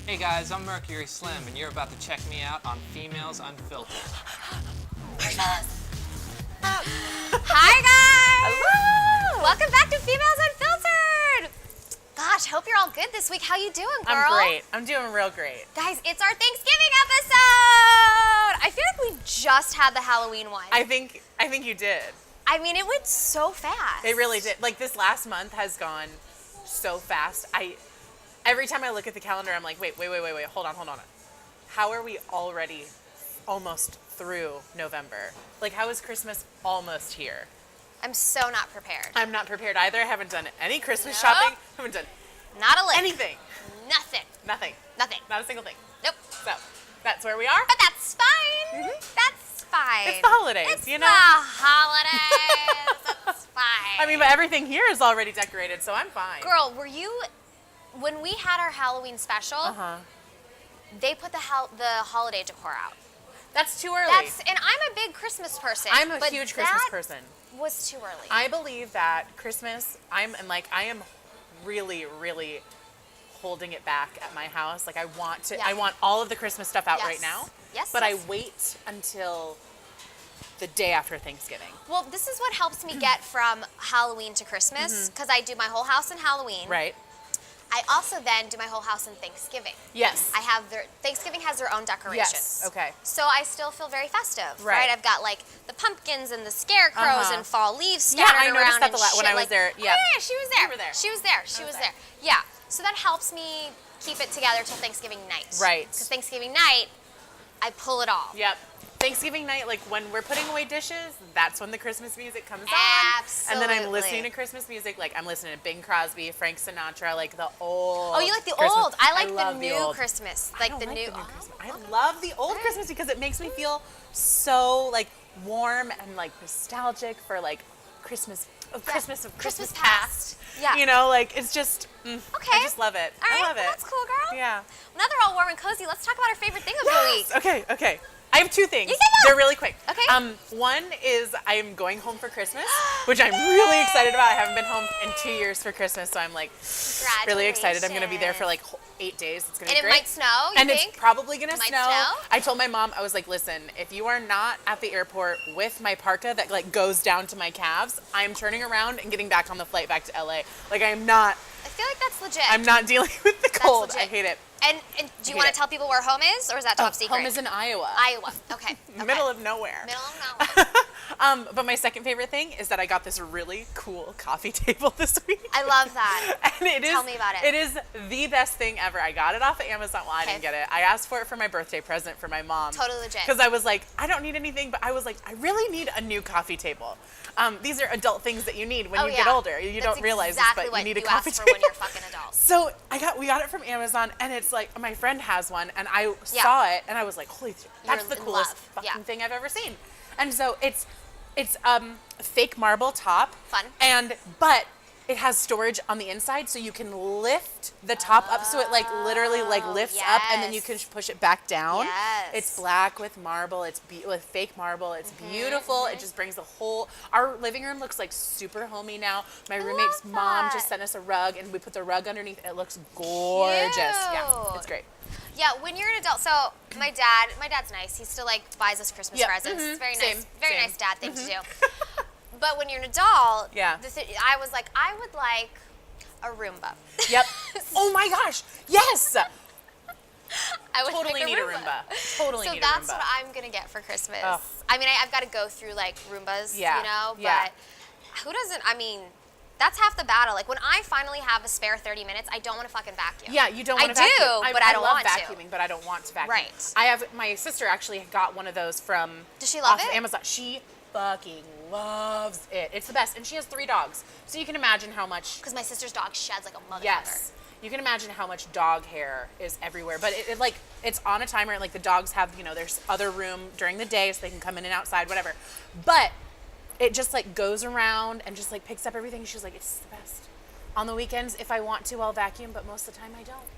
Hey guys, I'm Mercury Slim, and you're about to check me out on Females Unfiltered. Hi guys! Hello! Welcome back to Females Unfiltered! Gosh, hope you're all good this week. How you doing, girl? I'm great. I'm doing real great. Guys, it's our Thanksgiving episode! I feel like we just had the Halloween one. I think you did. I mean, it went so fast. It really did. Like, this last month has gone so fast. Every time I look at the calendar, I'm like, wait, hold on. How are we already almost through November? Like, how is Christmas almost here? I'm so not prepared. I'm not prepared either. I haven't done any Christmas Nope. shopping. Haven't done Not a lick. anything. Nothing. Nothing. Not a single thing. Nope. So, that's where we are. But that's fine. That's fine. It's the holidays, It's you know? the holidays. That's fine. I mean, but everything here is already decorated, so I'm fine. Girl, when we had our Halloween special, they put the holiday decor out. That's too early. And I'm a big Christmas person. I'm a but huge Christmas that person. Was too early. I believe that Christmas, I am really, really holding it back at my house. Like, I want all of the Christmas stuff out right now. Yes. But I wait until the day after Thanksgiving. Well, this is what helps me get from Halloween to Christmas, because I do my whole house in Halloween. Right. I also then do my whole house in Thanksgiving. Yes. Thanksgiving has their own decorations. Yes. Okay. So I still feel very festive, Right. I've got like the pumpkins and the scarecrows and fall leaves scattered around. I noticed that when I was there. Yeah. Oh, yeah, she was there. You were there. She was there. She was there. Yeah. So that helps me keep it together till Thanksgiving night. Right. Because Thanksgiving night, I pull it all. Yep. Thanksgiving night, like when we're putting away dishes, that's when the Christmas music comes on. Absolutely. And then I'm listening to Christmas music, like I'm listening to Bing Crosby, Frank Sinatra, like the old. Oh, you like the Christmas. I like the love new old. Christmas. I don't like the new Christmas. I love the old Christmas because it makes me feel so like warm and like nostalgic for like Christmas Christmas past. past. Yeah. You know, like it's just Okay. I just love it. All right, I love it. That's cool, girl. Yeah. Now they're all warm and cozy. Let's talk about our favorite thing of the week. Okay. I have two things. Yeah. They're really quick. Okay. One is I am going home for Christmas, which I'm really excited about. I haven't been home in 2 years for Christmas, so I'm like really excited. I'm going to be there for like 8 days. It's going to be great. And it might snow, you think? It's probably going to Might snow. snow? I told my mom, I was like, listen, if you are not at the airport with my parka that like goes down to my calves, I am turning around and getting back on the flight back to LA. Like I feel like that's legit. I'm not dealing with the cold. legit. I hate it. And do you want to tell people where home is, or is that top secret? Home is in Iowa. Iowa. Okay. Middle of nowhere. Middle of nowhere. But my second favorite thing is that I got this really cool coffee table this week. I love that. And Tell me about it. It is the best thing ever. I got it off of Amazon. Well, I didn't get it. I asked for it for my birthday present for my mom. Totally legit. Because I was like, I don't need anything, but I was like, I really need a new coffee table. These are adult things that you need when you get older. You don't realize this, but you need a coffee table. That's exactly what you ask for when you're fucking adult. So we got it from Amazon, and it's like my friend has one, and I saw it, and I was like, holy, that's the coolest fucking thing I've ever seen. And so it's fake marble top. Fun. But it has storage on the inside, so you can lift the top up, so it like literally like lifts up, and then you can push it back down. Yes. It's black with marble. It's with fake marble. It's beautiful. It just brings the whole. Our living room looks like super homey now. My roommate's mom just sent us a rug, and we put the rug underneath. It looks gorgeous. Cute. Yeah, it's great. Yeah, when you're an adult, so my dad's nice. He still like buys us Christmas presents. It's very nice, very nice dad thing to do. But when you're an adult, I was like, I would like a Roomba. Yep. Oh my gosh, yes. I would Totally need a Roomba. Totally need a Roomba. So that's what I'm gonna get for Christmas. Oh. I mean, I've got to go through like Roombas, you know, but who doesn't? I mean, that's half the battle. Like when I finally have a spare 30 minutes, I don't want to fucking vacuum. Yeah, you don't want to vacuum. I do, but I don't want to. I love vacuuming, but I don't want to vacuum. Right. My sister actually got one of those from Does she love off it? of Amazon. She fucking loves it. It's the best. And she has 3 dogs. So you can imagine how much. Because my sister's dog sheds like a motherfucker. Yes. You can imagine how much dog hair is everywhere. But it's on a timer, and like the dogs have, there's other room during the day so they can come in and outside, whatever. But it just like goes around and just like picks up everything. She's like, it's the best. On the weekends, if I want to, I'll vacuum, but most of the time I don't.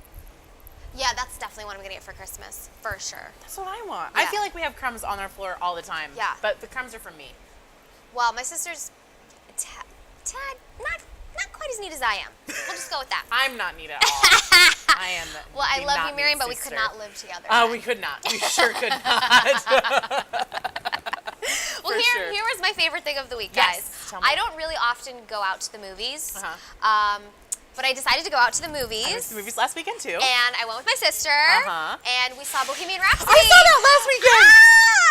Yeah, that's definitely what I'm gonna get for Christmas, for sure. That's what I want. Yeah. I feel like we have crumbs on our floor all the time. Yeah. But the crumbs are from me. Well, my sister's a tad not quite as neat as I am. We'll just go with that. I'm not neat at all. I am. Well, I love you, Miriam, but we could not live together. Oh, we could not. We sure could not. Well, here was my favorite thing of the week, guys. Yes, tell me. I don't really often go out to the movies. But I decided to go out to the movies. I went to the movies last weekend too. And I went with my sister. And we saw Bohemian Rhapsody. I saw that last weekend.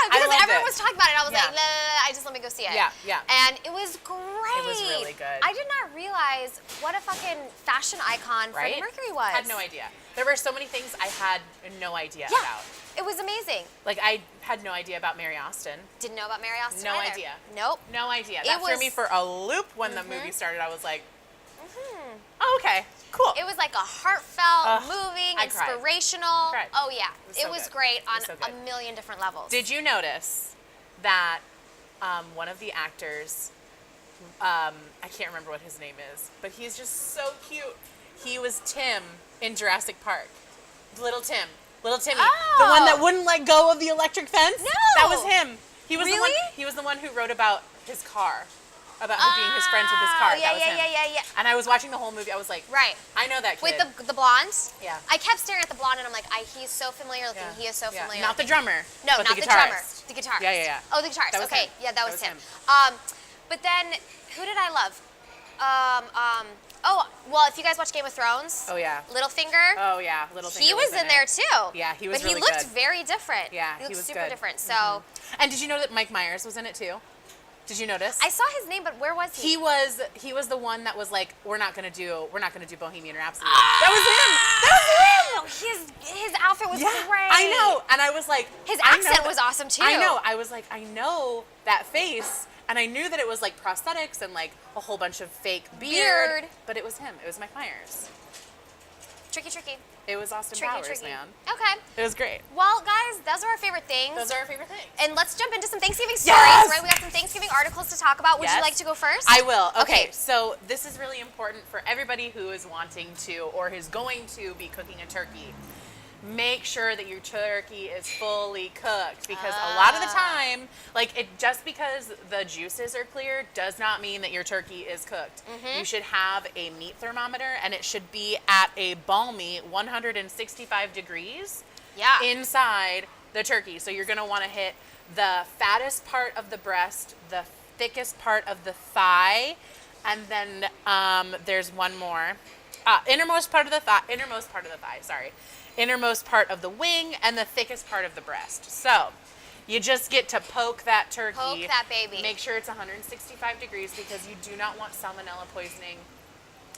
Because everyone was talking about it. I was like, I just let me go see it. Yeah. And it was great. It was really good. I did not realize what a fucking fashion icon Freddie Mercury was. Had no idea. There were so many things I had no idea about. It was amazing. Like, I had no idea about Mary Austin. Didn't know about Mary Austin No either. idea. Nope. No idea. That threw me for a loop when the movie started. I was like, oh, okay. Cool. It was like a heartfelt, moving, inspirational. Cried. Oh yeah, it was good. great on a million different levels. Did you notice that one of the actors, I can't remember what his name is, but he's just so cute. He was Tim in Jurassic Park. Little Tim. Little Timmy. The one that wouldn't let go of the electric fence? No. That was him. He was really? the one. He was the one who wrote about his car. About being his friends with his car. That was him. Yeah. And I was watching the whole movie. I was like, I know that kid. With the blonde? Yeah. I kept staring at the blonde and I'm like, he's so familiar looking. He is so familiar. Not the drummer. No, but not the drummer. guitarist. The guitarist. Yeah. Oh, the guitarist. That was Okay. him. Yeah, that was him. him. But then, who did I love? Well, if you guys watch Game of Thrones. Oh, yeah. Littlefinger. Oh, yeah. Littlefinger. He was in there too. Yeah, he was really good. But he looked very different. Yeah, he looked was super good. different. So. And did you know that Mike Myers was in it too? Did you notice? I saw his name, but where was he? He was the one that was like, we're not gonna do Bohemian Rhapsody. That was him. His outfit was great. I know, and I was like, his accent was awesome too. I know. I was like, I know that face, and I knew that it was like prosthetics and like a whole bunch of fake beard. But it was him. It was Mike Myers. Tricky. It was Austin Powers, man. Okay. It was great. Well, guys, those are our favorite things. And let's jump into some Thanksgiving stories, right? We got some Thanksgiving articles to talk about. Would you like to go first? I will. Okay. So this is really important for everybody who is wanting to or is going to be cooking a turkey. Make sure that your turkey is fully cooked because a lot of the time, just because the juices are clear does not mean that your turkey is cooked. You should have a meat thermometer and it should be at a balmy 165 degrees inside the turkey. So you're going to want to hit the fattest part of the breast, the thickest part of the thigh, and then there's one more. Innermost part of the thigh, innermost part of the wing, and the thickest part of the breast. So you just get to poke that turkey. Poke that baby. Make sure it's 165 degrees because you do not want salmonella poisoning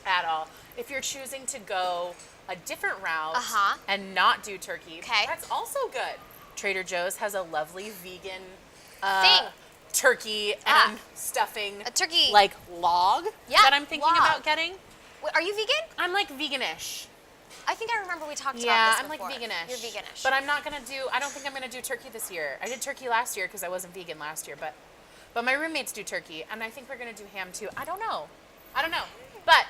at all. If you're choosing to go a different route and not do turkey, that's also good. Trader Joe's has a lovely vegan turkey and stuffing log that I'm thinking about getting. Wait, are you vegan? I'm like veganish. I think I remember we talked about this before. I'm like veganish. You're veganish. But I don't think I'm going to do turkey this year. I did turkey last year because I wasn't vegan last year, but my roommates do turkey, and I think we're going to do ham too. I don't know. But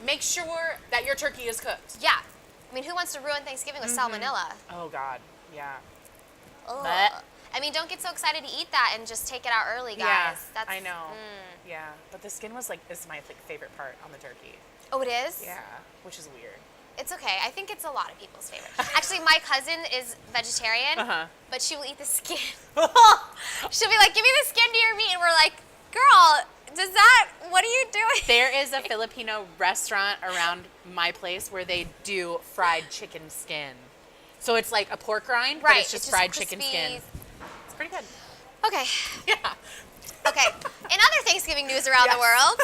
make sure that your turkey is cooked. Yeah. I mean, who wants to ruin Thanksgiving with salmonella? Oh, God. Yeah. Ugh. But I mean, don't get so excited to eat that and just take it out early, guys. Yeah, I know. Yeah, but the skin is my favorite part on the turkey. Oh, it is? Yeah, which is weird. It's okay. I think it's a lot of people's favorite. Actually, my cousin is vegetarian, but she will eat the skin. She'll be like, give me the skin to your meat. And we're like, girl, what are you doing? There is a Filipino restaurant around my place where they do fried chicken skin. So it's like a pork rind, but it's just fried chicken skin. It's pretty good. Okay. Yeah. Okay. In other Thanksgiving news around the world,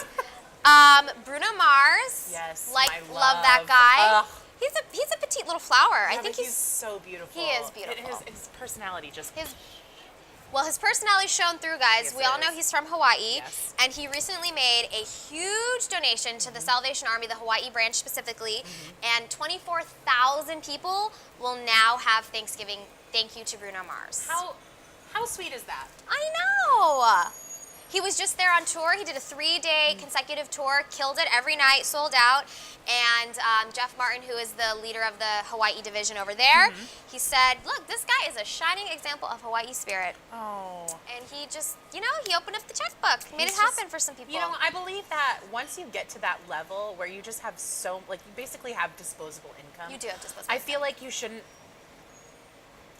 Bruno Mars. Yes. Love that guy. He's a petite little flower. Yeah, I think he's so beautiful. He is beautiful. His personality just. His personality shone through, guys. Yes, we all know he's from Hawaii, yes. And he recently made a huge donation to the Salvation Army, the Hawaii branch specifically, and 24,000 people will now have Thanksgiving. Thank you to Bruno Mars. How sweet is that? I know. He was just there on tour. He did a 3-day consecutive tour, killed it every night, sold out. And Jeff Martin, who is the leader of the Hawaii division over there, he said, look, this guy is a shining example of Hawaii spirit. Oh. And he just, he opened up the checkbook, made it happen for some people. I believe that once you get to that level where you just have you basically have disposable income. You do have disposable I feel like you shouldn't.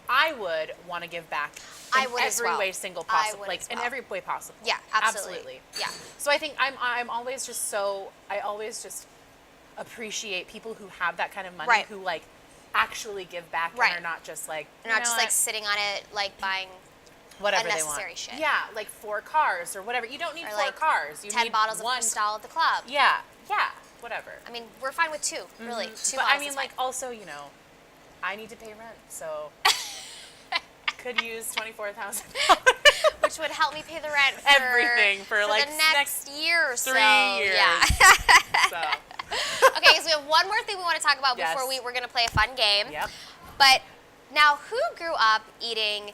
I would want to give back in every way single possible, in every way possible. Yeah, absolutely. Yeah. So I think I always just appreciate people who have that kind of money who actually give back and are not just sitting on it buying whatever unnecessary they want. shit. Yeah, 4 cars or whatever. You don't need 4 cars. You 10 need bottles one. of Cristal at the club. Yeah, whatever. I mean, we're fine with 2, really. 2 But bottles I mean, is fine. also, I need to pay rent, so could use $24,000. Which would help me pay the rent for everything for the next year or so. 3 years. Yeah. So. Okay, so we have one more thing we want to talk about before we're going to play a fun game. Yep. But now, who grew up eating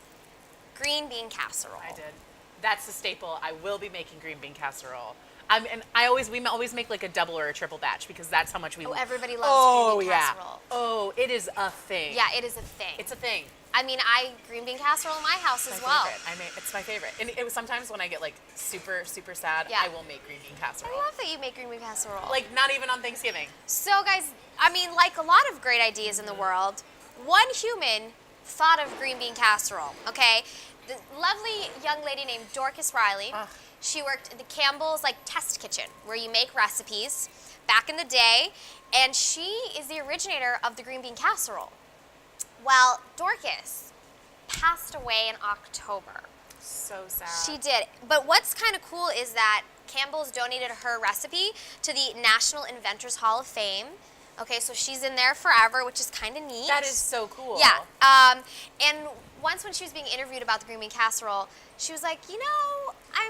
green bean casserole? I did. That's the staple. I will be making green bean casserole. We always make a double or a triple batch because that's how much we. Oh, everybody loves green bean casserole. Oh, it is a thing. Yeah, it is a thing. It's a thing. I mean, I green bean casserole in my house as well. It's my favorite. And it was sometimes when I get super, super sad, I will make green bean casserole. I love that you make green bean casserole. Not even on Thanksgiving. So guys, I mean, like a lot of great ideas in the world, one human thought of green bean casserole, okay? The lovely young lady named Dorcas Riley, she worked at the Campbell's test kitchen where you make recipes back in the day, and she is the originator of the green bean casserole. Well, Dorcas passed away in October. So sad. She did. But what's kind of cool is that Campbell's donated her recipe to the National Inventors Hall of Fame. Okay, so she's in there forever, which is kind of neat. That is so cool. Yeah. And once when she was being interviewed about the green bean casserole, she was like, I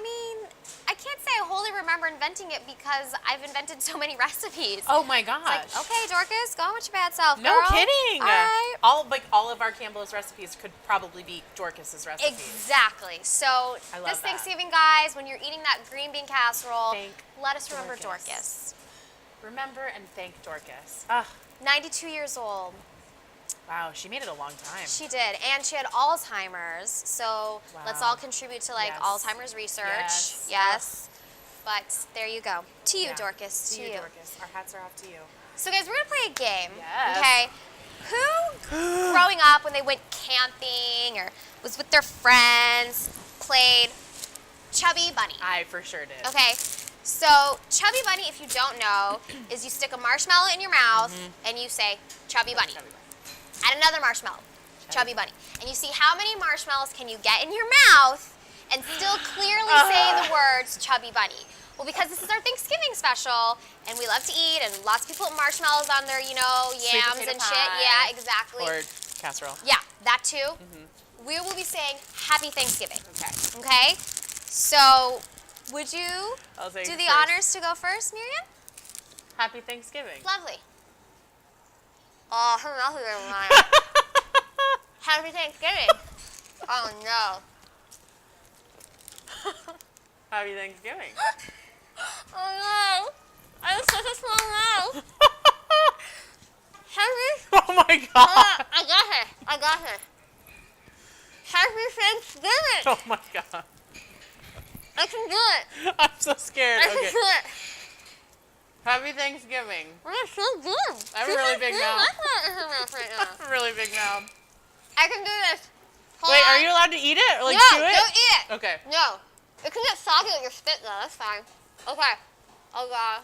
mean, I can't say I wholly remember inventing it because I've invented so many recipes. Oh my gosh. It's like, okay, Dorcas, go on with your bad self, No girl. kidding. All right. All of our Campbell's recipes could probably be Dorcas's recipes. Exactly. So this Thanksgiving, guys, when you're eating that green bean casserole, let us remember Dorcas. Remember and thank Dorcas. 92 years old. Wow, she made it a long time. She did, and she had Alzheimer's. So let's all contribute to Alzheimer's research. Yes. But there you go. To you, Dorcas. To you, Dorcas. Our hats are off to you. So guys, we're gonna play a game. Yes. Okay. Who, growing up when they went camping or was with their friends, played Chubby Bunny? I for sure did. Okay. So Chubby Bunny, if you don't know, is you stick a marshmallow in your mouth and you say Chubby Bunny. Add another marshmallow, Chubby Bunny. And you see how many marshmallows can you get in your mouth and still clearly say the words Chubby Bunny. Well, because this is our Thanksgiving special, and we love to eat, and lots of people put marshmallows on their, yams and shit. Yeah, exactly. Or casserole. Yeah, that too. We will be saying Happy Thanksgiving. Okay? So, would you do the honors to go first, Miriam? Happy Thanksgiving. Lovely. Oh, her mouth is in mine. Happy Thanksgiving. Oh, no. Happy Thanksgiving. Oh, no. I have such a small mouth. Happy. Oh, my God. I got her. Happy Thanksgiving. Oh, my God. I can do it. I'm so scared. I can do it. Happy Thanksgiving. That's so good. I have a really big mouth. Right now. A really big mouth. I can do this. Wait, are you allowed to eat it? Or no, chew it? don't eat it. Okay. No. It can get soggy with your spit, though. That's fine. Okay. Oh, God.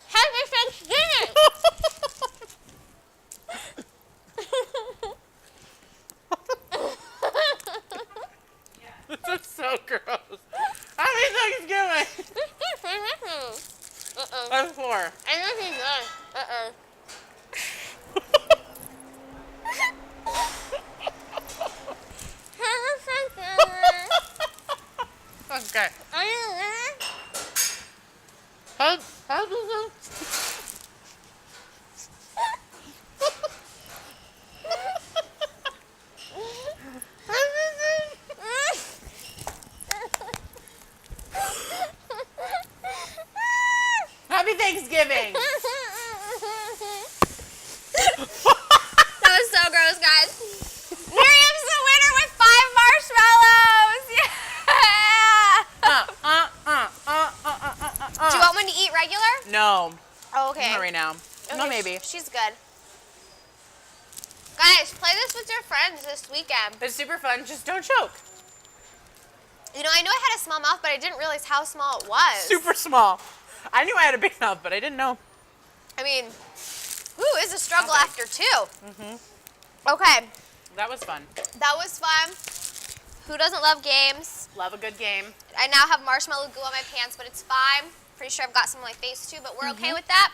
Happy Thanksgiving! This is so gross. Happy Thanksgiving! That's 4. I know he's good. Okay. Are you there? How does this? on it right now. Okay, No, maybe. She's good. Guys, play this with your friends this weekend. It's super fun. Just don't choke. You know, I know I had a small mouth, but I didn't realize how small it was. Super small. I knew I had a big mouth, but I didn't know. I mean, it's a struggle after 2. Okay. That was fun. That was fun. Who doesn't love games? Love a good game. I now have marshmallow goo on my pants, but it's fine. Pretty sure I've got some on my face too, but we're okay with that?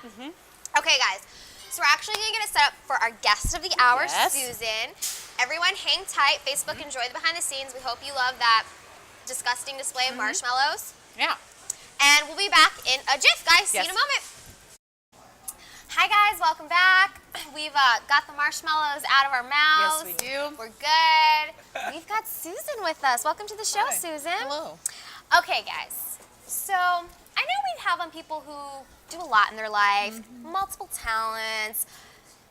Okay, guys. So we're actually going to get it set up for our guest of the hour, Susan. Everyone hang tight. Facebook, enjoy the behind the scenes. We hope you love that disgusting display of marshmallows. Yeah. And we'll be back in a jiff, guys. See you in a moment. Hi, guys. Welcome back. We've got the marshmallows out of our mouths. Yes, we do. We're good. We've got Susan with us. Welcome to the show, Susan. Hello. Okay, guys. So I know we have on people who do a lot in their life, multiple talents.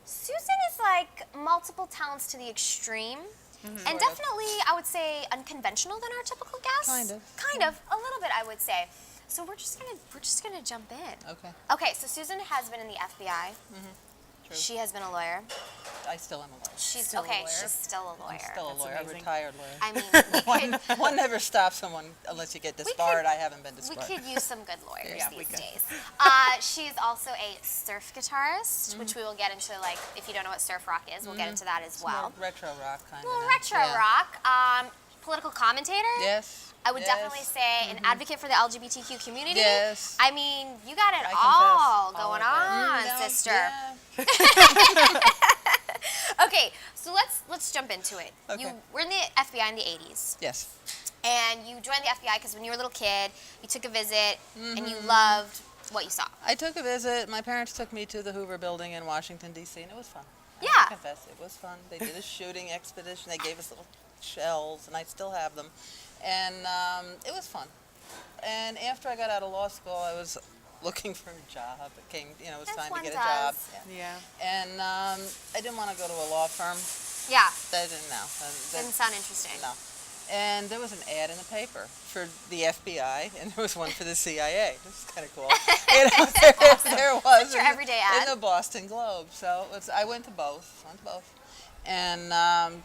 Susan is like multiple talents to the extreme. And definitely, I would say, unconventional than our typical guests. Kind of. A little bit, I would say. So we're just gonna jump in. Okay. Okay, so Susan has been in the FBI. True. She has been a lawyer. I still am a lawyer. She's Still a lawyer. She's still a lawyer. I'm still a lawyer. amazing. A retired lawyer. I mean, we could One never stops someone unless you get disbarred. I haven't been we disbarred. could use some good lawyers Yeah, we these could. days. She's also a surf guitarist, which we will get into. Like, if you don't know what surf rock is, we'll get into that as well. More retro rock kind A little of. retro rock. Political commentator. Yes. I would definitely say an advocate for the LGBTQ community. Yes. I mean, you got it I all confess. going All of it. on, No, sister. yeah. Okay, so let's jump into it. Okay. You were in the FBI in the 80s. Yes. And you joined the FBI because when you were a little kid, you took a visit and you loved what you saw. I took a visit. My parents took me to the Hoover Building in Washington, D.C., and it was fun. Yeah. I confess, it was fun. They did a shooting expedition. They gave us little shells, and I still have them. And it was fun. And after I got out of law school, I was looking for a job. It came, it was As time one to get does. a job. Yeah. And I didn't want to go to a law firm. Yeah, That didn't, no. didn't sound interesting. No. And there was an ad in the paper for the FBI, and there was one for the CIA. This is kind of cool. There was. Such your everyday ad. In the Boston Globe. So I went to both. And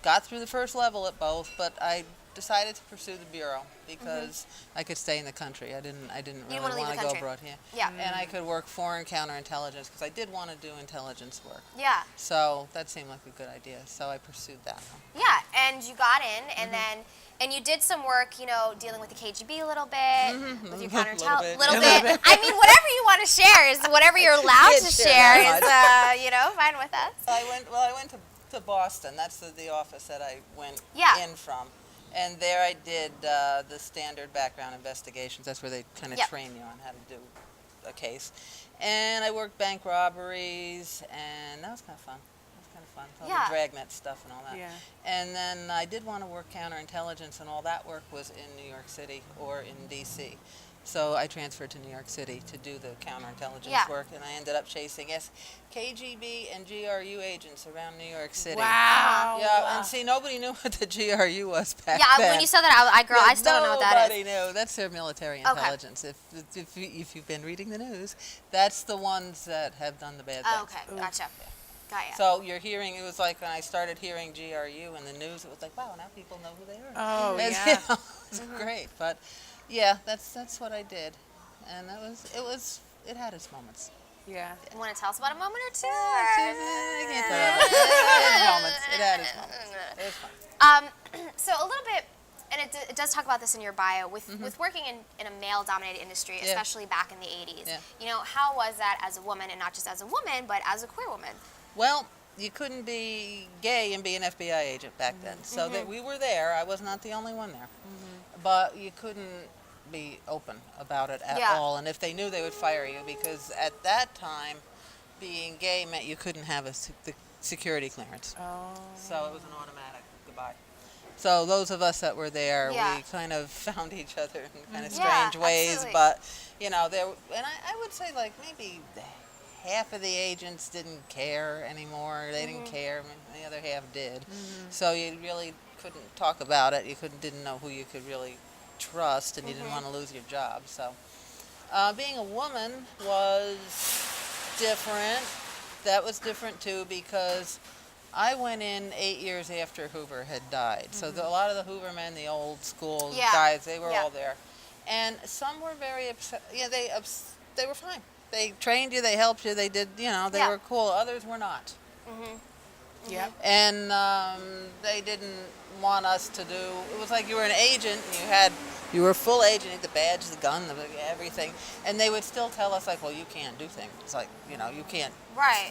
got through the first level at both, but I decided to pursue the bureau because I could stay in the country. I didn't really wanna leave want the to go country. abroad. Yeah. And I could work foreign counterintelligence because I did want to do intelligence work. Yeah. So that seemed like a good idea. So I pursued that one. Yeah, and you got in, and then you did some work, dealing with the KGB a little bit, with your counterintelligence, Little little bit. I mean, whatever you want to share is whatever you're allowed Can't to share share that is, fine with us. I went to Boston. That's the office that I went Yeah. in from. And there I did the standard background investigations. That's where they kind of Yep. train you on how to do a case. And I worked bank robberies, and that was kind of fun. All Yeah. the dragnet stuff and all that. Yeah. And then I did want to work counterintelligence, and all that work was in New York City or in D.C. So I transferred to New York City to do the counterintelligence Yeah. work, and I ended up chasing KGB and GRU agents around New York City. Wow. Yeah, and see, nobody knew what the GRU was back Yeah, then. when you said that, I still don't know what that is. Nobody knew. That's their military intelligence. If you've been reading the news, that's the ones that have done the bad things. Oh, okay, gotcha. Got ya. So you're hearing, it was like when I started hearing GRU in the news, it was like, wow, now people know who they are. Oh, And, yeah. it's great. But yeah, that's what I did. And it had its moments. Yeah. You want to tell us about a moment or two? I can't tell you. It had its moments. It was fun. So a little bit, and it does talk about this in your bio, with working in a male-dominated industry, Yeah. especially back in the 80s. Yeah. How was that as a woman, and not just as a woman, but as a queer woman? Well, you couldn't be gay and be an FBI agent back then. So that we were there. I was not the only one there. But you couldn't be open about it at Yeah. all. And if they knew, they would fire you, because at that time, being gay meant you couldn't have the security clearance. Oh. So it was an automatic goodbye. So those of us that were there, Yeah. we kind of found each other in kind of Yeah, strange ways. absolutely. But, I would say like maybe half of the agents didn't care anymore. They didn't care. I mean, the other half did. So you really couldn't talk about it. You didn't know who you could really trust, and you didn't want to lose your job. So being a woman was different. That was different too because I went in 8 years after Hoover had died. So a lot of the Hoover men, the old school guys, they were all there. And some were very upset. Yeah, they were fine. They trained you, they helped you, they did, they were cool. Others were not. Yeah. And they didn't want us to do, it was like you were an agent and you were a full agent, you had the badge, the gun, everything. And they would still tell us, like, well, you can't do things. It's like, you can't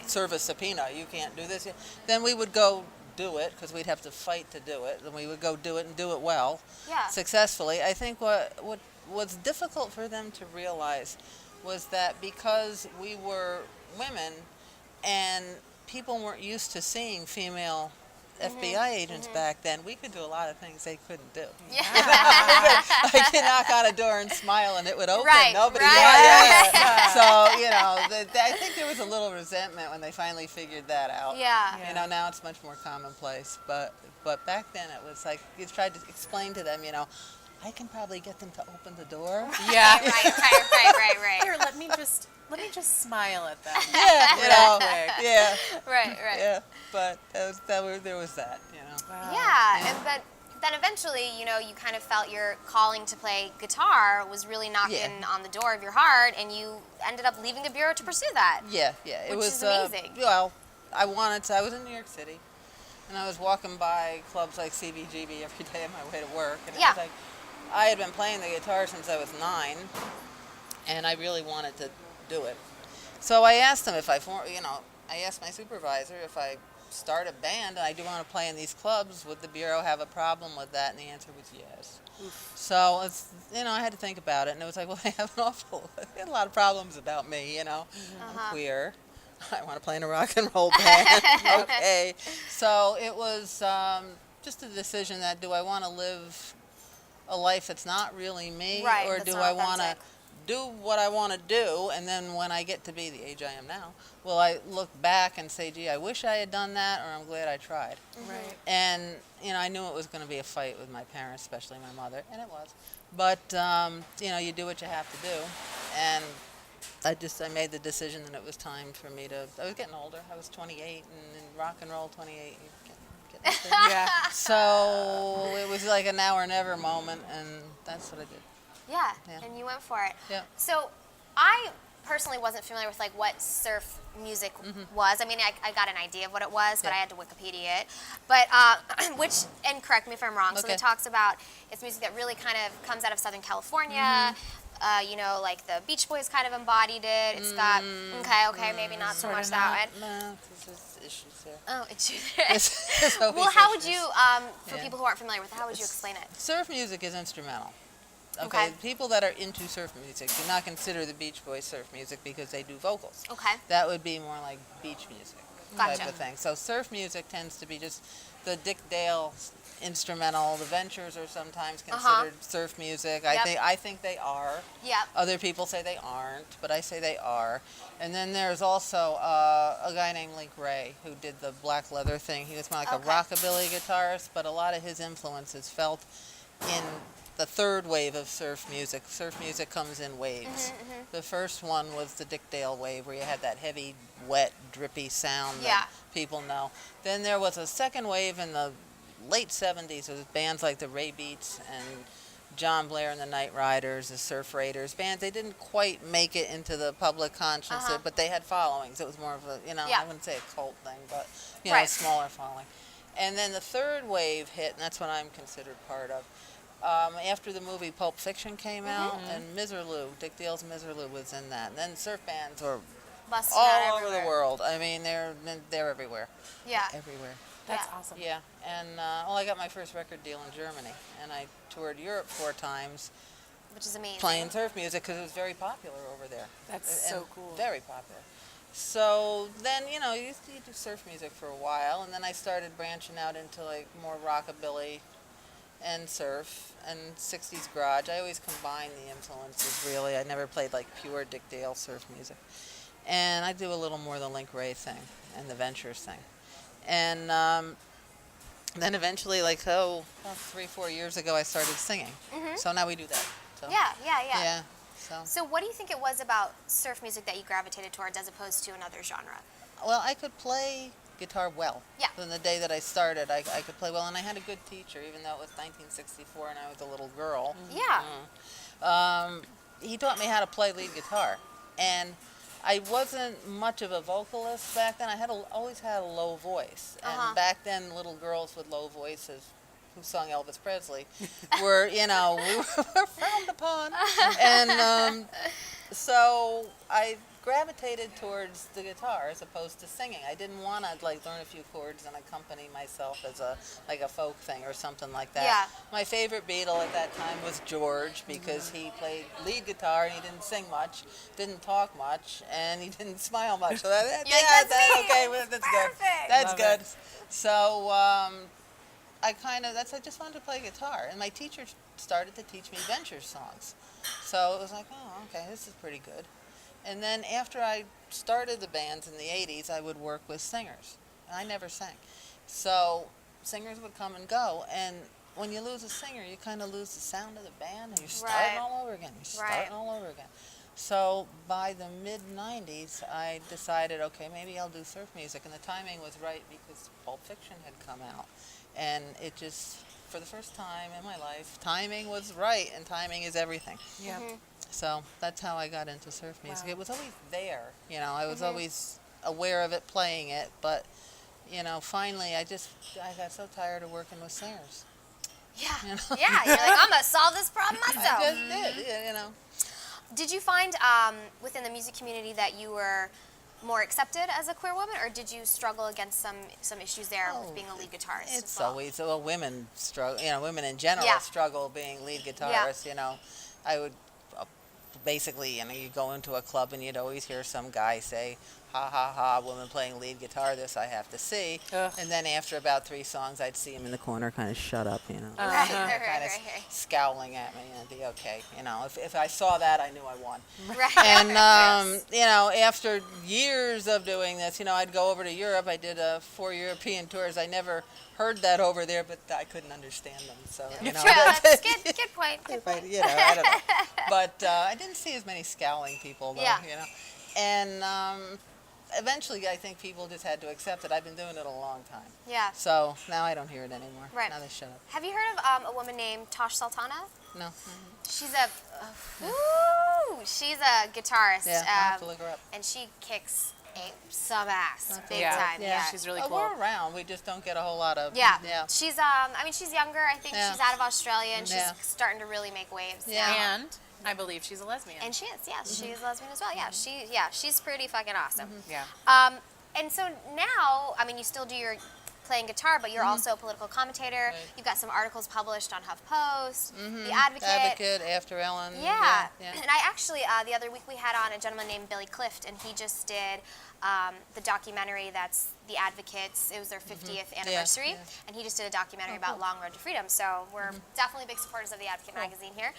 serve a subpoena, you can't do this. Then we would go do it, because we'd have to fight to do it. Then we would go do it and do it well, successfully. I think what was difficult for them to realize was that because we were women and people weren't used to seeing female FBI agents back then, we could do a lot of things they couldn't do. Yeah. I could knock on a door and smile and it would open. Nobody. So, I think there was a little resentment when they finally figured that out. Yeah. Now it's much more commonplace. But back then it was like, you tried to explain to them, I can probably get them to open the door. Yeah. Right. Here, let me just smile at them. Yeah. Right. Yeah. But there was that, Wow. Yeah. But then eventually, you kind of felt your calling to play guitar was really knocking on the door of your heart, and you ended up leaving the bureau to pursue that. Yeah. It Which was is amazing. I was in New York City, and I was walking by clubs like CBGB every day on my way to work, and it was like, I had been playing the guitar since I was 9, and I really wanted to do it. So I asked them I asked my supervisor if I start a band and I do want to play in these clubs, would the Bureau have a problem with that? And the answer was yes. Oof. So I had to think about it, and it was like, well, they have they had a lot of problems about me, I'm queer. I want to play in a rock and roll band. Okay. So it was just a decision that, do I want to live a life that's not really me, or do I want to do what I want to do, and then when I get to be the age I am now, will I look back and say, gee, I wish I had done that, or I'm glad I tried. Right. And I knew it was going to be a fight with my parents, especially my mother, and it was. But you do what you have to do, and I made the decision that it was time for me to. I was getting older. I was 28, and in rock and roll, 28. Yeah. So it was like a now or never moment, and that's what I did. Yeah, and you went for it. Yeah. So I personally wasn't familiar with what surf music was. I mean, I got an idea of what it was, but I had to Wikipedia it. But and correct me if I'm wrong. So it talks about it's music that really kind of comes out of Southern California. Like the Beach Boys kind of embodied it. It's got maybe not so much that one. No, there's issues there. Oh, issues there. Well, how would you, for people who aren't familiar with it, how would you explain it? Surf music is instrumental. Okay. People that are into surf music do not consider the Beach Boys surf music because they do vocals. Okay. That would be more like beach music type of thing. So surf music tends to be just the Dick Dale instrumental. The Ventures are sometimes considered surf music. I think they are. Yep. Other people say they aren't, but I say they are. And then there's also a guy named Link Ray who did the black leather thing. He was more like a rockabilly guitarist, but a lot of his influences felt in the third wave of surf music. Surf music comes in waves. The first one was the Dick Dale wave, where you had that heavy, wet, drippy sound that people know. Then there was a second wave in the late 70s with bands like the Ray Beats and John Blair and the Night Riders, the Surf Raiders bands. They didn't quite make it into the public consciousness, but they had followings. It was more of a, I wouldn't say a cult thing, but a smaller following. And then the third wave hit, and that's what I'm considered part of. After the movie Pulp Fiction came out, and Miserlou, Dick Dale's Miserlou was in that. And then surf bands were all over the world. I mean, they're everywhere. Yeah. Everywhere. That's awesome. Yeah. And I got my first record deal in Germany, and I toured Europe 4 times. Which is amazing. Playing surf music because it was very popular over there. That's so cool. Very popular. So then, you do surf music for a while, and then I started branching out into like more rockabilly and surf and 60s garage. I always combine the influences, really. I never played like pure Dick Dale surf music. And I do a little more the Link Ray thing and the Ventures thing. And then eventually, 3-4 years ago, I started singing. So now we do that. So, Yeah. So what do you think it was about surf music that you gravitated towards as opposed to another genre? Well, I could play guitar well. Yeah. From the day that I started, I could play well, and I had a good teacher, even though it was 1964 and I was a little girl. Yeah. He taught me how to play lead guitar, and I wasn't much of a vocalist back then. I always had a low voice, and back then, little girls with low voices who sung Elvis Presley were, we were frowned upon, and so I gravitated towards the guitar as opposed to singing. I didn't want to learn a few chords and accompany myself as a folk thing or something like that. Yeah. My favorite Beatle at that time was George, because he played lead guitar and he didn't sing much, didn't talk much, and he didn't smile much. So that's me. okay. That's Perfect. good. That's Love good. it. So I just wanted to play guitar, and my teacher started to teach me venture songs. So it was like, oh, okay, this is pretty good. And then after I started the bands in the 80s, I would work with singers. I never sang. So singers would come and go, and when you lose a singer, you kind of lose the sound of the band, and you're starting all over again. So by the mid-90s, I decided, okay, maybe I'll do surf music, and the timing was right because Pulp Fiction had come out. And it just, for the first time in my life, timing was right, and timing is everything. Yeah. So that's how I got into surf music. Wow. It was always there, I was always aware of it, playing it, but, finally I got so tired of working with singers. Yeah. Yeah, you're like, I'm going to solve this problem myself. I just did, Did you find within the music community that you were more accepted as a queer woman, or did you struggle against some issues there with being a lead guitarist? It's always, women struggle, women in general struggle being lead guitarists, I would basically, you go into a club and you'd always hear some guy say, ha ha ha, woman playing lead guitar, this I have to see. And then after about 3 songs, I'd see him in the corner kind of shut up, kind of scowling at me, and it'd be okay. If I saw that, I knew I won. Right. And, after years of doing this, I'd go over to Europe. I did 4 European tours. I never heard that over there, but I couldn't understand them. So, That's good point. I don't know. But I didn't see as many scowling people, though, And eventually, I think people just had to accept it. I've been doing it a long time. Yeah. So now I don't hear it anymore. Right. Now they shut up. Have you heard of a woman named Tosh Sultana? No. She's she's a guitarist. Yeah, I'll have to look her up. And she kicks some ass, big Yeah. time. Yeah, she's really cool. We're around. We just don't get a whole lot of. Yeah. Yeah. She's she's younger. I think she's out of Australia, and she's starting to really make waves. Yeah. Now. And I believe she's a lesbian. And she is, yes. She's a lesbian as well. Yeah, she's pretty fucking awesome. Yeah. And so now, you still do your playing guitar, but you're also a political commentator. Right. You've got some articles published on HuffPost, The Advocate. After Ellen. Yeah. And I actually, the other week we had on a gentleman named Billy Clift, and he just did the documentary that's The Advocates. It was their 50th anniversary, and he just did a documentary about Long Road to Freedom. So we're definitely big supporters of The Advocate magazine here.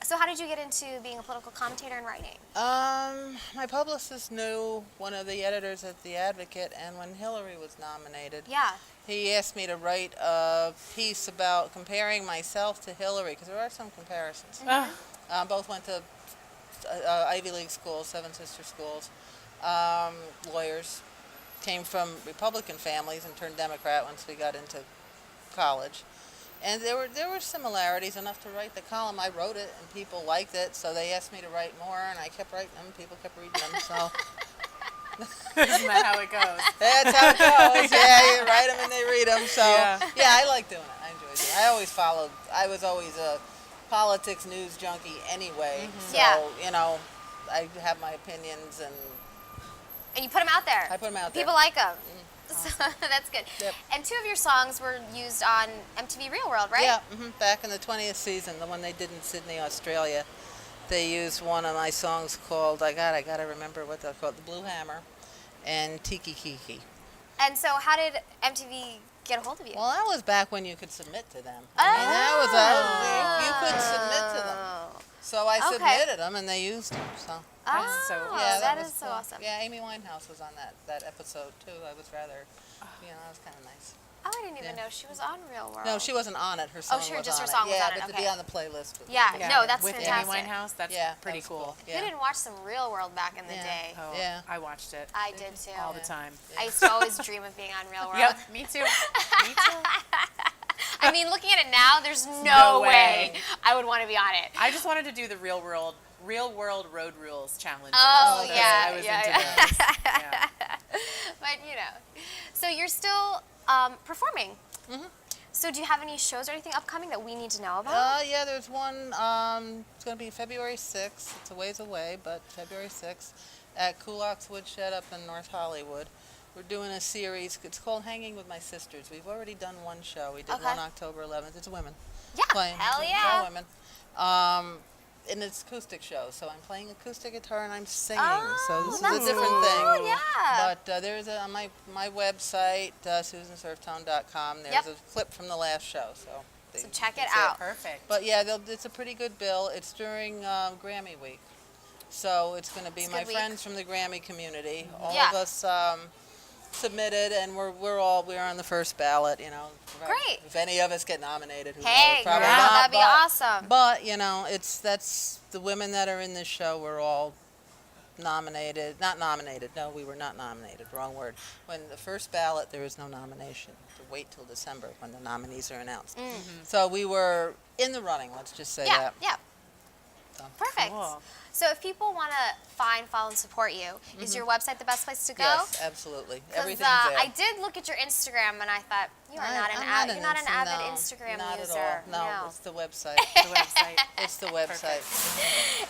So how did you get into being a political commentator and writing? My publicist knew one of the editors at The Advocate, and when Hillary was nominated, he asked me to write a piece about comparing myself to Hillary, because there are some comparisons. Both went to Ivy League schools, Seven Sister schools. Lawyers, came from Republican families and turned Democrat once we got into college. And there were similarities enough to write the column. I wrote it and people liked it, so they asked me to write more, and I kept writing them. People kept reading them, so. Isn't that how it goes? That's how it goes. Yeah, you write them and they read them. So yeah, I like doing it. I enjoyed it. I was always a politics news junkie anyway. So I have my opinions, and you put them out there. I put them out there. People like them. So that's good. Yep. And 2 of your songs were used on MTV Real World, right? Yeah, back in the 20th season, the one they did in Sydney, Australia. They used one of my songs called, I gotta remember what they're called, The Blue Hammer, and Tiki Kiki. And so how did MTV get a hold of you? Well, that was back when you could submit to them. You could submit to them. So I submitted them, and they used them. So Oh, yeah, that was is so cool. awesome. Yeah, Amy Winehouse was on that episode too. I was rather, that was kind of nice. Oh, I didn't even know she was on Real World. No, she wasn't on it. Her song was just on her song it. was Yeah, on it. but to Okay. be on the playlist. Yeah, no, that's with fantastic. Amy Winehouse. That's pretty that was cool. Yeah. Who didn't watch some Real World back in the day? Oh, Yeah. I watched it I did too. all the time. I used to always dream of being on Real World. Yep, me too. Me too. I mean, looking at it now, there's no way I would want to be on it. I just wanted to do the Real World Road Rules challenge. Oh, yeah, I was yeah, into yeah. those. Yeah. But, so you're still performing. Mm-hmm. So do you have any shows or anything upcoming that we need to know about? Yeah, there's one. It's going to be February 6th. It's a ways away, but February 6th at Kulak's Woodshed up in North Hollywood. We're doing a series. It's called Hanging with My Sisters. We've already done one show. We did one October 11th. It's women. Yeah, Playing. hell It's yeah. all women. And it's acoustic show, so I'm playing acoustic guitar and I'm singing. So this is a different thing. Oh, yeah. But there's on my website, susansurftone.com. There's a clip from the last show. So check it that's out. Perfect. But yeah, it's a pretty good bill. It's during Grammy week. So it's going to be It's a my good week. friends from the Grammy community. All Yeah. of us submitted, and we're on the first ballot. Great. If any of us get nominated, who Hey, knows? Probably yeah, not. that'd be awesome. But that's the women that are in this show. We're all nominated. Not nominated. No, we were not nominated. Wrong word. When the first ballot, there is no nomination. To wait till December when the nominees are announced. So we were in the running. Let's just say that. Yeah. So. Perfect. Cool. So if people want to find, follow, and support you, is your website the best place to go? Yes, absolutely. Everything's there. I did look at your Instagram and I thought you're not an avid Instagram not user. At all. No, it's the website. The website. It's the website.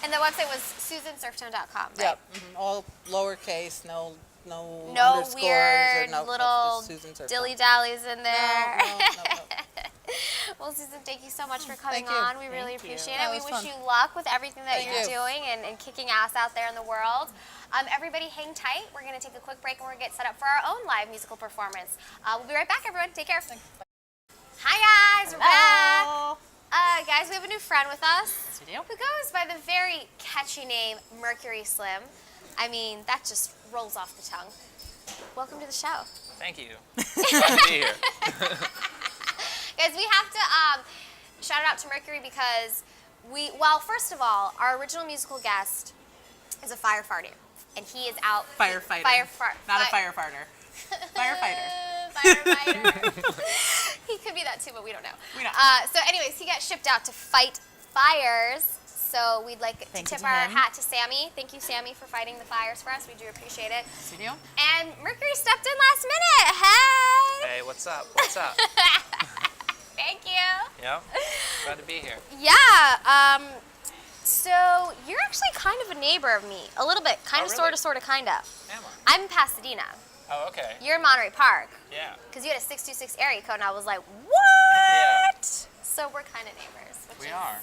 And the website was susansurftone.com, right? Yep. All lowercase. No No underscores weird or no, little just Susan Surftone. dilly-dallies in there. No. Well, Susan, thank you so much for coming Thank you. on. We really Thank you. appreciate Yeah, it. it We was wish fun. you luck with everything that Thank you're you. doing and kicking ass out there in the world. Everybody hang tight. We're going to take a quick break and we're going to get set up for our own live musical performance. We'll be right back, everyone. Take care. Hi, guys. We're back. Guys, we have a new friend with us We do. who goes by the very catchy name Mercury Slim. I mean, that just rolls off the tongue. Welcome to the show. Thank you. Glad to be here. Guys, we have to shout it out to Mercury because first of all, our original musical guest is a firefighter, and he is out. Firefighter. Not a firefighter. Firefighter. Firefighter. He could be that too, but we don't know. We don't. So anyways, he got shipped out to fight fires. So we'd like Thank to you tip to our him. hat to Sammy. Thank you, Sammy, for fighting the fires for us. We do appreciate it. Yes, we do. And Mercury stepped in last minute. Hey! Hey, what's up? What's up? Thank you. Yep. Glad to be here. Yeah. So you're actually kind of a neighbor of me. A little bit. Kind of, really? sort of, kind of. Am I? I'm in Pasadena. Oh, okay. You're in Monterey Park. Yeah. Because you had a 626 area code, and I was like, what? So we're kind of neighbors. Which We is are.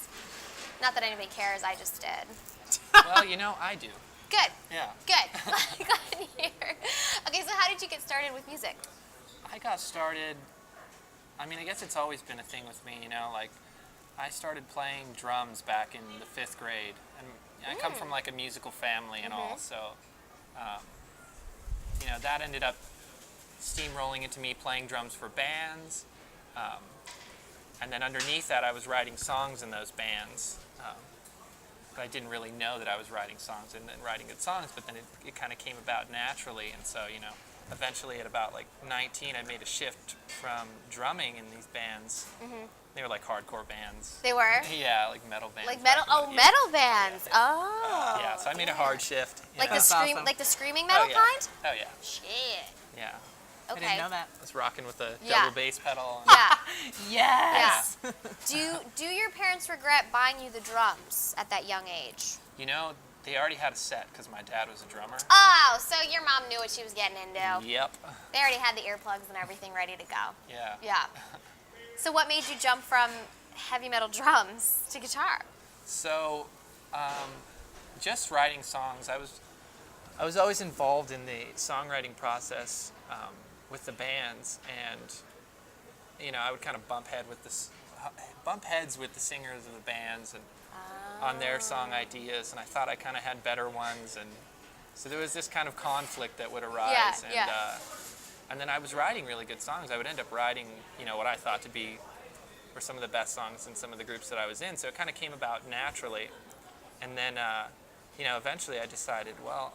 Not that anybody cares, I just did. Well, I do. Good. Yeah. Good. Glad to hear. Okay, so how did you get started with music? I got started, I guess it's always been a thing with me, like I started playing drums back in the 5th grade. And I come from like a musical family and all, so, that ended up steamrolling into me playing drums for bands. And then underneath that, I was writing songs in those bands. But I didn't really know that I was writing songs and then writing good songs, but then it kind of came about naturally. And so, eventually at about like 19, I made a shift from drumming in these bands. They were like hardcore bands. They were? Yeah, like metal bands. Like metal? Oh, metal bands. Yeah. Oh. Yeah, so I made a hard shift. Like the That's awesome. like the screaming metal yeah. kind? Oh, yeah. Shit. Yeah. Okay. I didn't know that. I was rocking with the Yeah. double bass pedal. Yeah. Yes. Yeah. Do your parents regret buying you the drums at that young age? They already had a set because my dad was a drummer. Oh, so your mom knew what she was getting into. Yep. They already had the earplugs and everything ready to go. Yeah. Yeah. So what made you jump from heavy metal drums to guitar? So, just writing songs. I was always involved in the songwriting process with the bands, and I would kind of bump heads with the singers of the bands, and on their song ideas, and I thought I kind of had better ones, and so there was this kind of conflict that would arise. And then I was writing really good songs. I would end up writing, what I thought to be were some of the best songs in some of the groups that I was in. So it kind of came about naturally. And then, eventually I decided, well,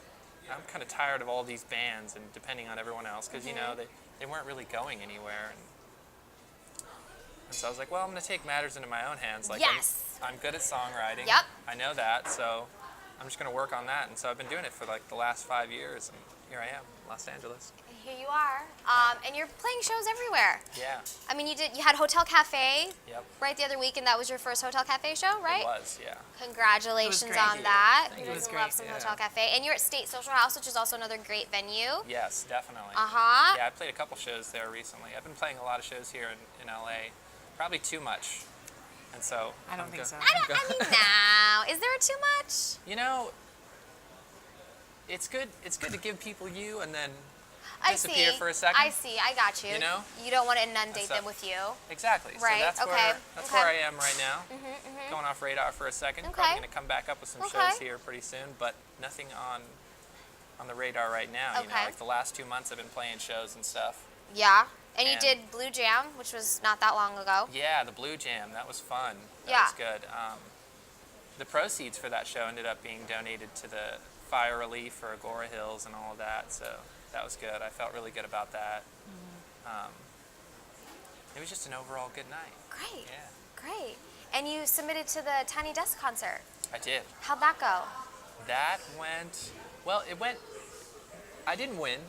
I'm kind of tired of all these bands and depending on everyone else because, they weren't really going anywhere. And so I was like, well, I'm going to take matters into my own hands. Like, yes. I'm good at songwriting. Yep. I know that, so I'm just going to work on that. And so I've been doing it for like the last 5 years, and here I am, Los Angeles. Here you are, and you're playing shows everywhere. Yeah. I mean, you had Hotel Cafe. Yep. Right the other week, and that was your first Hotel Cafe show, right? It was, yeah. Congratulations great. on that. Thank You you. guys It was love great, some yeah. Hotel Cafe, and you're at State Social House, which is also another great venue. Yes, definitely. Uh-huh. Yeah, I played a couple shows there recently. I've been playing a lot of shows here in LA, probably too much. And so I don't think so. I mean, now, is there too much? It's good to give people you and then I disappear see. for a second. I see. I got you. You know? You don't want to inundate So- them with you. Exactly. Right, So that's okay, that's okay. where I am right now. Going off radar for a second. Okay. Probably going to come back up with some Okay. shows here pretty soon, but nothing on the radar right now. Okay. Like the last 2 months I've been playing shows and stuff. Yeah. And you And- did Blue Jam, which was not that long ago. Yeah, the Blue Jam, that was fun. That Yeah. was good. The proceeds for that show ended up being donated to the fire relief for Agora Hills and all of that, so that was good. I felt really good about that. It was just an overall good night. Great. Yeah, Great. And you submitted to the Tiny Desk concert. I did. How'd that go? That went, well, I didn't win.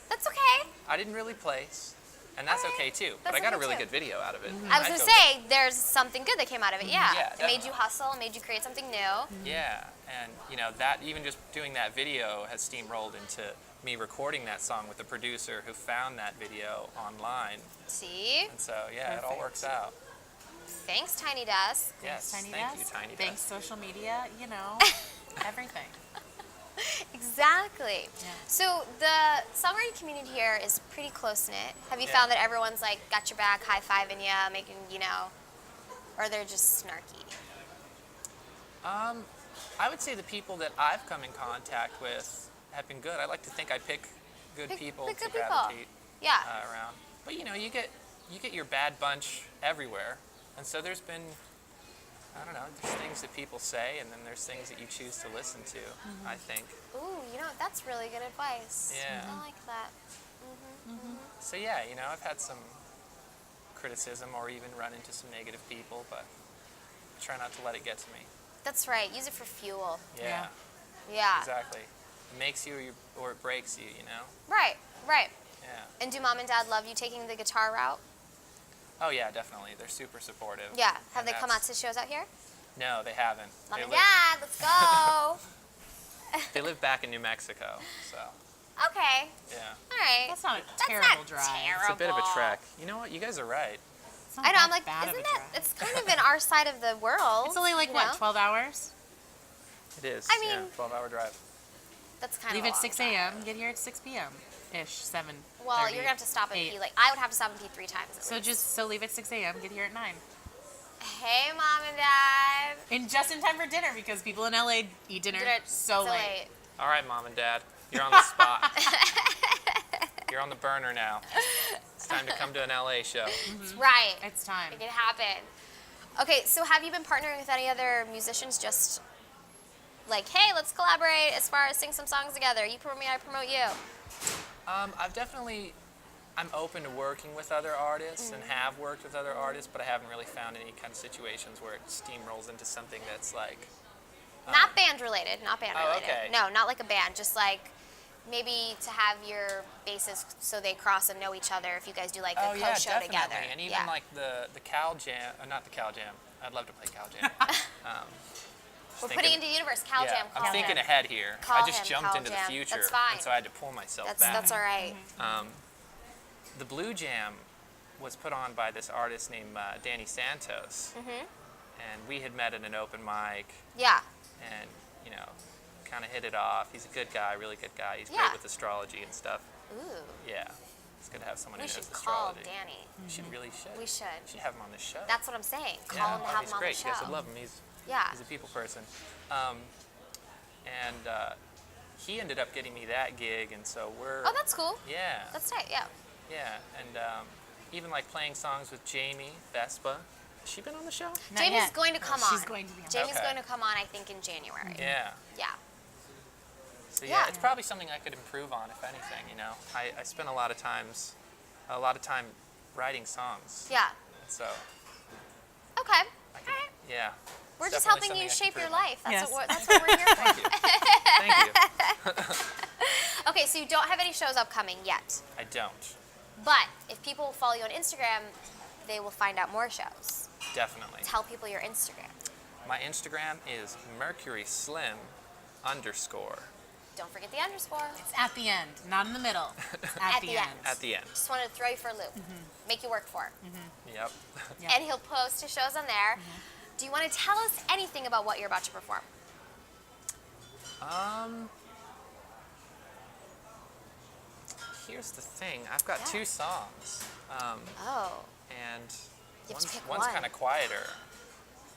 That's okay. I didn't really place, and that's All right. okay too. That's But I got a okay, really too. good video out of it. I was I going to feel say, there's something good that came out of it, yeah. Yeah, It made you definitely. hustle, it made you create something new. Yeah, and that even just doing that video has steamrolled into me recording that song with the producer who found that video online, See? and so yeah, it all Perfect. works out. Thanks, Tiny Desk. Yes, Tiny thank you, Desk. Tiny Desk. Thanks, social media, everything. Exactly. Yeah. So the songwriting community here is pretty close-knit. Have you Yeah. found that everyone's like got your back, high-fiving you, making, or they're just snarky? I would say the people that I've come in contact with have been good. I like to think I pick good people pick to good people. gravitate Yeah. around. But you get your bad bunch everywhere, and so there's been, I don't know, there's things that people say, and then there's things that you choose to listen to. I think. Ooh, that's really good advice. Yeah. I like that. So yeah, I've had some criticism or even run into some negative people, but I try not to let it get to me. That's right. Use it for fuel. Yeah, Yeah. exactly. It makes you or it breaks you, Right. Right. Yeah. And do mom and dad love you taking the guitar route? Oh yeah, definitely. They're super supportive. Yeah. Have And they come out that's- to shows out here? No, they haven't. Mom They and live, dad, let's go. they live back in New Mexico, so Okay. yeah. All right. That's not a That's terrible not drive. terrible. It's a bit of a trek. You know what? You guys are right. It's not I know. I'm that like, bad of isn't a that? drive. It's kind of in our side of the world. It's only like, you what, know? 12 hours? It is. I yeah, mean- 12-hour drive. That's kind Leave of at 6 a.m., get here at 6 p.m. ish, 7. Well, you're gonna have to stop and pee. Like, I would have to stop and pee 3 times. At least. So leave at 6 a.m., get here at 9. Hey, mom and dad. And just in time for dinner because people in LA eat dinner so late. All right, Mom and Dad, you're on the spot. You're on the burner now. It's time to come to an LA show. That's right. It's time. Make it happen. Okay, so have you been partnering with any other musicians? Just like, hey, let's collaborate as far as sing some songs together. You promote me, I promote you. I'm open to working with other artists and have worked with other artists, but I haven't really found any kind of situations where it steamrolls into something that's like. Not band related. Not band Oh, related. okay. No, not like a band. Just like maybe to have your bases so they cross and know each other. If you guys do like a Yeah, co-show definitely. together. And even yeah. like the Cal Jam, not the Cal Jam. I'd love to play Cal Jam. We're putting into universe. Cal yeah, Jam. I'm Cal thinking Jam. ahead here. Call I just him, jumped Cal into Jam. the future, That's fine. and so I had to pull myself back. That's all right. The Blue Jam was put on by this artist named Danny Santos, and we had met at an open mic, Yeah. and kind of hit it off. He's a good guy, really good guy. He's Yeah. great with astrology and stuff. Ooh. Yeah, it's good to have someone We who should knows call astrology. Danny. We should really should. We should. We should have him on the show. That's what I'm saying. Call yeah, him to have he's him on great. the show. You guys would love him. He's Yeah. He's a people person. And he ended up getting me that gig, and so we're... Oh, that's cool. Yeah. That's tight, yeah. Yeah, and even like playing songs with Jamie Vespa. Has she been on the show? Not Jamie's yet. going to come on. She's going to be on. Jamie's Okay. going to come on, I think, in January. Yeah. Yeah. So Yeah. it's probably something I could improve on, if anything. You know, I spent a lot of time writing songs. Yeah. So Okay. I All could, right. yeah. We're It's just definitely helping you something I shape can your improve on. life. Yes. That's what we're here for. Thank you. Okay, so you don't have any shows upcoming yet. I don't. But if people follow you on Instagram, they will find out more shows. Definitely. Tell people your Instagram. My Instagram is Mercury Slim _. Don't forget the underscore. It's at the end, not in the middle. It's at the end. At the end. Just wanted to throw you for a loop. Make you work for it. Yep. Yeah. And he'll post his shows on there. Do you want to tell us anything about what you're about to perform? Here's the thing. I've got Yeah. 2 songs, Oh. and You have to pick one's one. kind of quieter,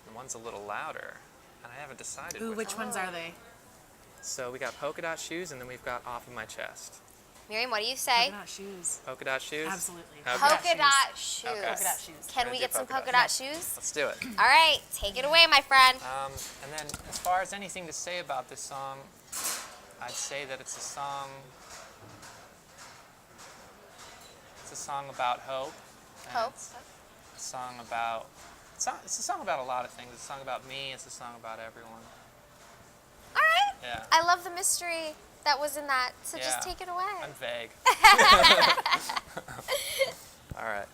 and one's a little louder, and I haven't decided. Ooh, which ones are they? So we got Polka Dot Shoes, and then we've got Off of My Chest. Miriam, what do you say? Polka dot shoes. Polka Dot Shoes? Absolutely. Okay. Polka dot shoes. Okay. Polka dot shoes. Can Gonna we do get some polka polka dot dot shoes? Let's do it. All right, take it away, my friend. And then as far as anything to say about this song, I'd say that it's a song about hope. and Hope. It's a song about it's a song about a lot of things. It's a song about me, it's a song about everyone. All right. Yeah. I love the mystery that was in that, so just Yeah. take it away. I'm vague. All right.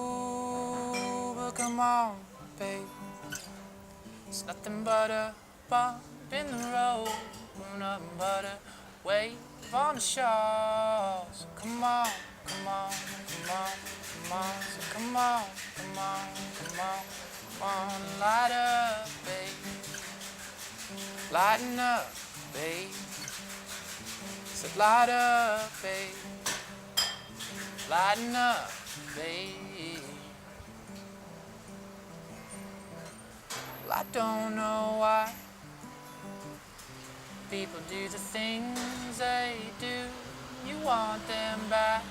Oh, but come on, babe. It's nothing but a bump in the road, nothing but a wave on the shore. So come on, come on, come on, come on. So come on, come on, come on, come on, light up, babe. Lighten up, babe. So light up, babe. Lighten up, babe. Well, I don't know why people do the things they do. You want them back.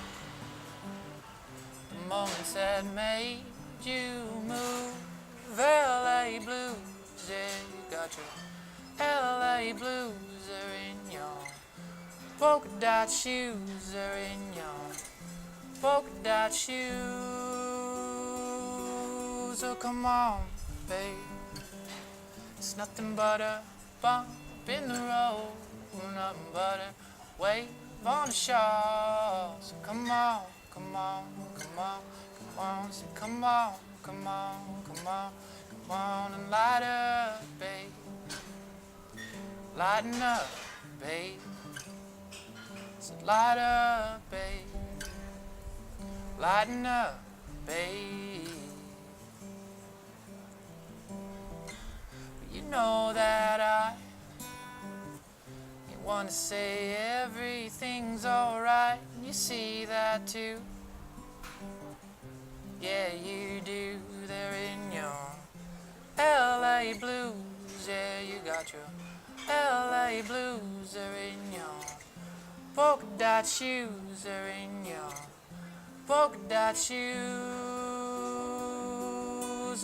The moments that made you move. LA blues, yeah, you got your LA blues are in your polka dot shoes are in your polka dot shoes. Oh, come on, babe. It's nothing but a bump in the road, nothing but a wave on the shore. So come on, come on, come on, come on. So come on, come on, come on, come on and light up, babe. Lighten up, babe. So light up, babe. Lighten up, babe. You know that I want to say everything's alright. You see that too. Yeah, you do. They're in your LA blues. Yeah, you got your LA blues. They're in your polka dot shoes. They're in your polka dot shoes.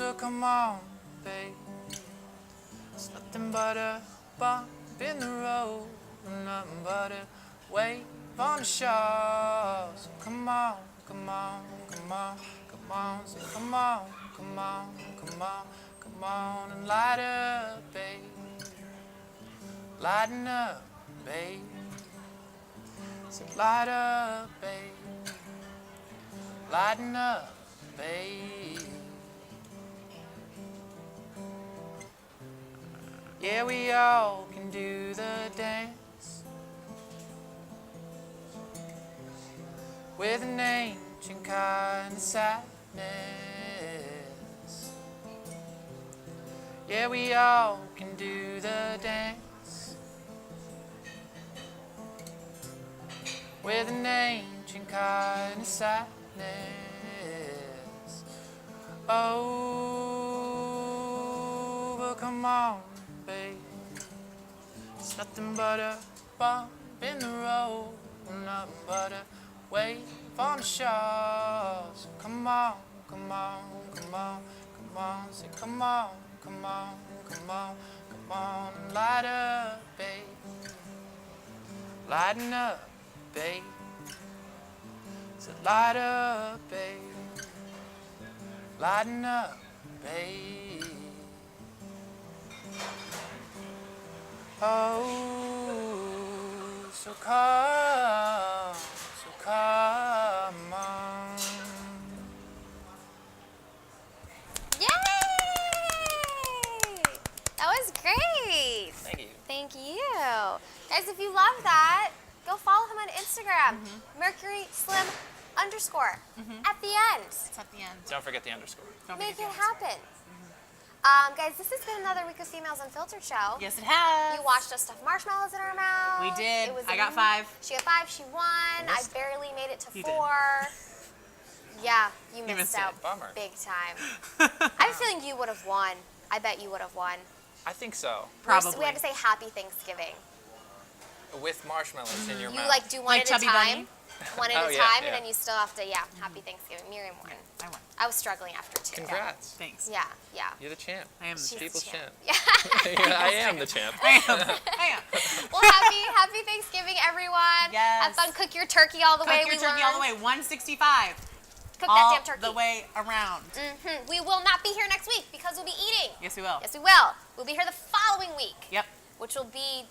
Oh, come on, babe. It's nothing but a bump in the road, nothing but a wave on the shore. So come on, come on, come on, come on. So come on, come on, come on, come on and light up, babe. Lighten up, babe. So light up, babe. Lighten up, babe. Yeah, we all can do the dance with an ancient kind of sadness. Yeah, we all can do the dance with an ancient kind of sadness. Oh, but come on, babe. It's nothing but a bump in the road, nothing but a wave on the shore. So come on, come on, come on, come on. Say come on, come on, come on, come on. Light up, babe. Lighten up, babe. So light up, babe. Lighten up, babe. Oh, so come on. Yay! That was great. Thank you. Thank you. Guys, if you love that, go follow him on Instagram. Mercury Slim _ at the end. It's at the end. Don't forget the underscore. Make it happen. Guys, this has been another week of Females Unfiltered show. Yes, it has. You watched us stuff marshmallows in our mouth. We did. It was I got 5. She got 5. She won. I barely made it to You 4. Yeah, you missed missed out it. Bummer. big time. I have a feeling you would have won. I bet you would have won. I think so. Probably. We had to say Happy Thanksgiving. With marshmallows in your You mouth. like do one Like at a Chubby time. Bunny? One at Oh, a yeah, time, yeah. and then you still have to, Happy Thanksgiving. Miriam won. I won. I was struggling after 2. Congrats. Thanks. Yeah, yeah. You're the champ. I am the She's People's the champ. Yeah. I am the champ. I am. Well, happy Thanksgiving, everyone. Yes. Have fun. Cook your turkey all the way. Cook your turkey all the way. 165. Cook all that damn turkey. the way around. We will not be here next week because we'll be eating. Yes, we will. Yes, we will. We'll be here the following week. Yep. Which will be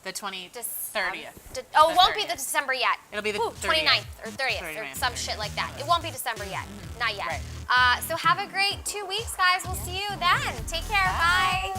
The 30th. it The won't be 30th. the December yet. It'll be the 29th or 30th or 29th. some shit like that. It won't be December yet. Not yet. Right. So have a great 2 weeks, guys. We'll see you then. Take care. Bye.